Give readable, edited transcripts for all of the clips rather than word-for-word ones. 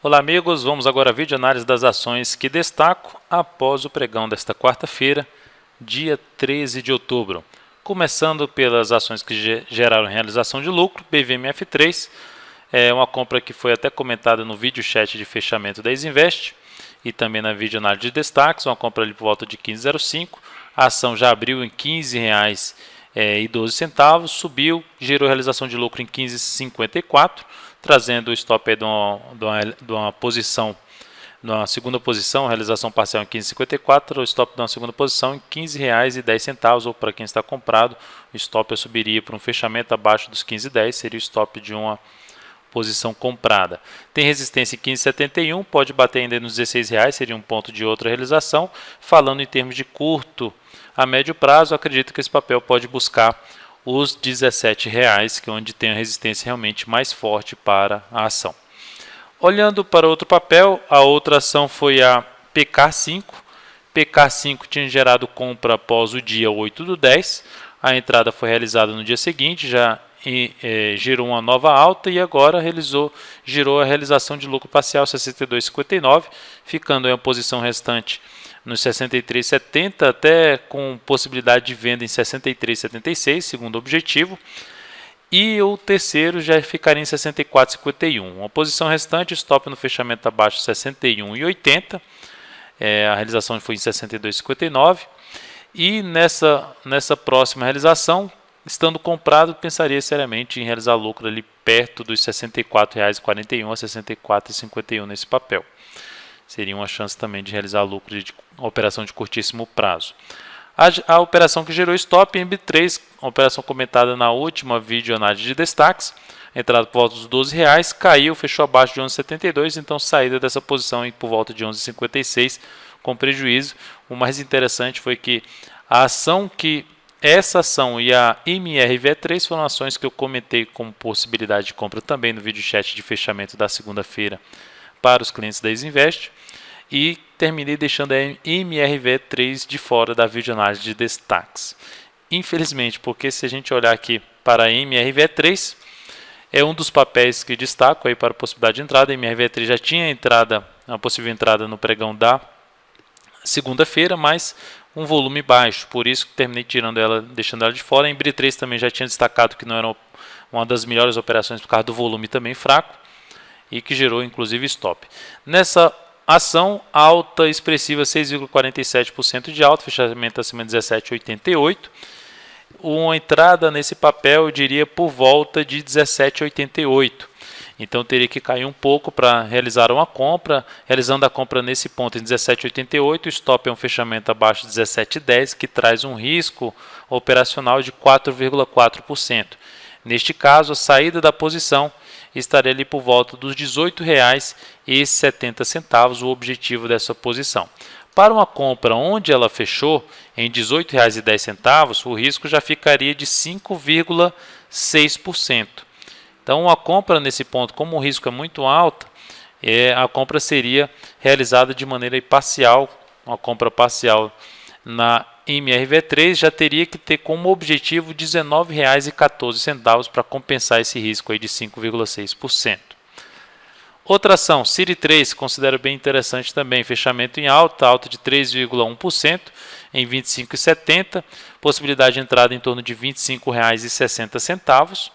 Olá amigos, vamos agora à videoanálise das ações que destaco após o pregão desta quarta-feira, dia 13 de outubro. Começando pelas ações que geraram realização de lucro, BVMF3, é uma compra que foi até comentada no vídeo chat de fechamento da Isinvest e também na videoanálise de destaques, uma compra ali por volta de 15,05, a ação já abriu em R$ 15,12, subiu, gerou realização de lucro em 15,54, trazendo o stop aí de uma posição, de uma segunda posição, realização parcial em 15,54, o stop de uma segunda posição em R$ 15,10, ou para quem está comprado, o stop subiria para um fechamento abaixo dos 15,10, seria o stop de uma posição comprada. Tem resistência em 15,71, pode bater ainda nos R$16, seria um ponto de outra realização. Falando em termos de curto a médio prazo, acredito que esse papel pode buscar os R$17, que é onde tem a resistência realmente mais forte para a ação. Olhando para outro papel, a outra ação foi a PK5. PK5 tinha gerado compra após o dia 8/10. A entrada foi realizada no dia seguinte, já gerou uma nova alta e agora gerou a realização de lucro parcial 62,59, ficando em uma posição restante nos 63,70, até com possibilidade de venda em 63,76, segundo o objetivo. E o terceiro já ficaria em 64,51. Uma posição restante, stop no fechamento abaixo de 61,80. A realização foi em 62,59. E nessa próxima realização, estando comprado, pensaria seriamente em realizar lucro ali perto dos R$ 64,41 a R$ 64,51 nesse papel. Seria uma chance também de realizar lucro de operação de curtíssimo prazo. A operação que gerou stop, MB3, uma operação comentada na última videoanálise de destaques, entrada por volta dos R$12, caiu, fechou abaixo de 11,72, então saída dessa posição por volta de 11,56 com prejuízo. O mais interessante foi que essa ação e a MRV3 foram ações que eu comentei como possibilidade de compra também no vídeo chat de fechamento da segunda-feira para os clientes da Isinvest, e terminei deixando a MRV3 de fora da videoanálise de destaques. Infelizmente, porque se a gente olhar aqui para a MRV3, é um dos papéis que destaco aí para a possibilidade de entrada. A MRV3 já tinha uma possível entrada no pregão da segunda-feira, mas um volume baixo, por isso que terminei deixando ela de fora. A MB3 também já tinha destacado que não era uma das melhores operações por causa do volume também fraco e que gerou inclusive stop. Nessa ação, alta expressiva, 6,47% de alta, fechamento acima de 17,88. Uma entrada nesse papel, eu diria, por volta de 17,88. Então teria que cair um pouco para realizar uma compra. Realizando a compra nesse ponto em 17,88, o stop é um fechamento abaixo de 17,10, que traz um risco operacional de 4,4%. Neste caso, a saída da posição estaria ali por volta dos R$ 18,70, o objetivo dessa posição. Para uma compra onde ela fechou em R$ 18,10, o risco já ficaria de 5,6%. Então, uma compra nesse ponto, como o risco é muito alto, a compra seria realizada de maneira parcial. Uma compra parcial na MRV3 já teria que ter como objetivo R$ 19,14 para compensar esse risco aí de 5,6%. Outra ação, Ciri3, considero bem interessante também, fechamento em alta de 3,1% em R$ 25,70, possibilidade de entrada em torno de R$ 25,60.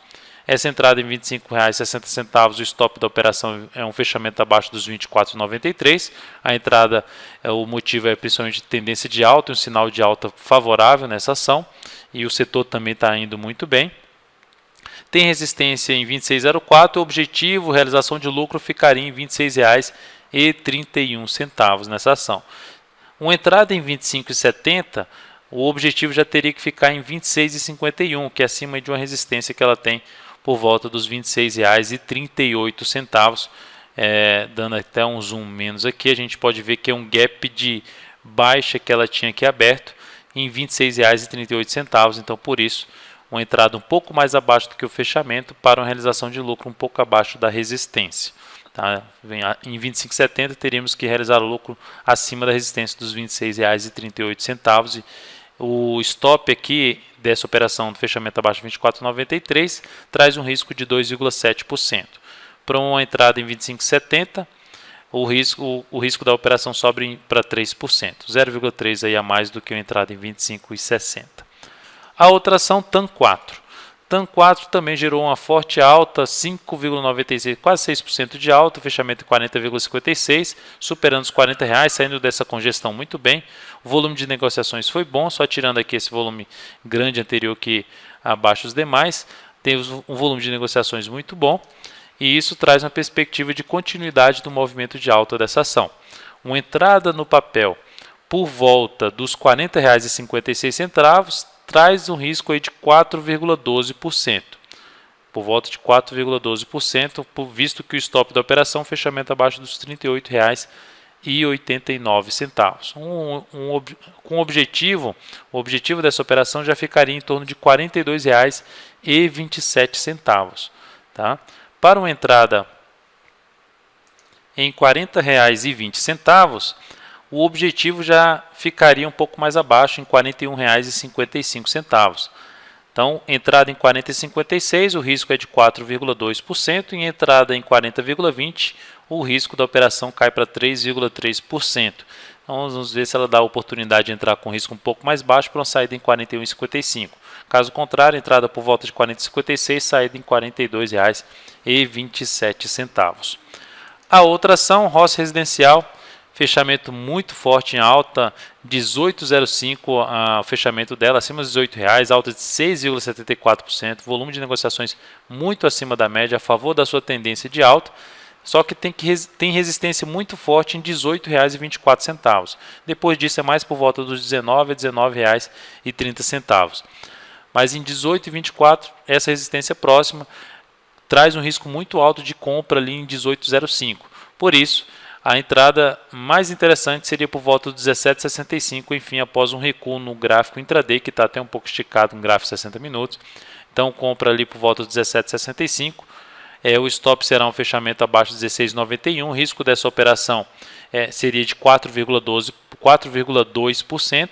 Essa entrada em R$ 25,60, o stop da operação é um fechamento abaixo dos R$ 24,93. A entrada, o motivo é principalmente tendência de alta, um sinal de alta favorável nessa ação, e o setor também está indo muito bem. Tem resistência em R$ 26,04, o objetivo, realização de lucro, ficaria em R$ 26,31 nessa ação. Uma entrada em R$ 25,70, o objetivo já teria que ficar em R$ 26,51, que é acima de uma resistência que ela tem por volta dos R$ 26,38, dando até um zoom menos aqui, a gente pode ver que é um gap de baixa que ela tinha aqui aberto em R$ 26,38, então por isso uma entrada um pouco mais abaixo do que o fechamento para uma realização de lucro um pouco abaixo da resistência. Tá? Em R$ 25,70 teríamos que realizar o lucro acima da resistência dos R$ 26,38. O stop aqui dessa operação do fechamento abaixo de 24,93 traz um risco de 2,7%. Para uma entrada em 25,70, o risco da operação sobe para 3%, 0,3 aí a mais do que a entrada em 25,60. A outra ação, TAM 4. TAM 4 também gerou uma forte alta, 5,96, quase 6% de alta, fechamento em 40,56, superando os R$40, saindo dessa congestão muito bem. O volume de negociações foi bom, só tirando aqui esse volume grande anterior que abaixo os demais. Temos um volume de negociações muito bom e isso traz uma perspectiva de continuidade do movimento de alta dessa ação. Uma entrada no papel por volta dos R$40,56 traz um risco aí de 4,12%, por volta de 4,12%, visto que o stop da operação fechamento abaixo dos R$38,89. Com o objetivo dessa operação já ficaria em torno de R$42,27. Tá? Para uma entrada em R$40,20, o objetivo já ficaria um pouco mais abaixo, em R$41,55. Então, entrada em 40,56, o risco é de 4,2%, e entrada em 40,20, o risco da operação cai para 3,3%. Então, vamos ver se ela dá a oportunidade de entrar com risco um pouco mais baixo para uma saída em 41,55. Caso contrário, entrada por volta de 40,56, saída em R$42,27. A outra ação, Roça Residencial, fechamento muito forte em alta, 18,05 o fechamento dela, acima dos R$18, alta de 6,74%, volume de negociações muito acima da média, a favor da sua tendência de alta, só que tem resistência muito forte em R$18,24. Depois disso é mais por volta dos R$19 a R$19,30. Mas em R$18,24, essa resistência próxima traz um risco muito alto de compra ali em 18,05. Por isso, a entrada mais interessante seria por volta dos 17,65, enfim, após um recuo no gráfico intraday, que está até um pouco esticado no gráfico de 60 minutos. Então, compra ali por volta dos 17,65. O stop será um fechamento abaixo de 16,91. O risco dessa operação seria de 4,2%.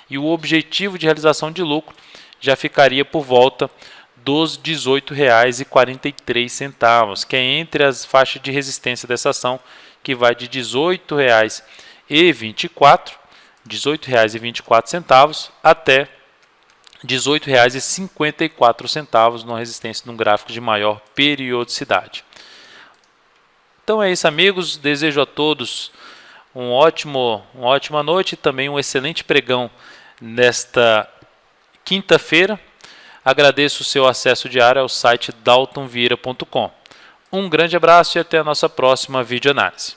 E o objetivo de realização de lucro já ficaria por volta dos R$18,43, que é entre as faixas de resistência dessa ação, que vai de R$18,24 até R$18,54, numa resistência num gráfico de maior periodicidade. Então é isso, amigos. Desejo a todos uma ótima noite e também um excelente pregão nesta quinta-feira. Agradeço o seu acesso diário ao site daltonvieira.com. Um grande abraço e até a nossa próxima videoanálise.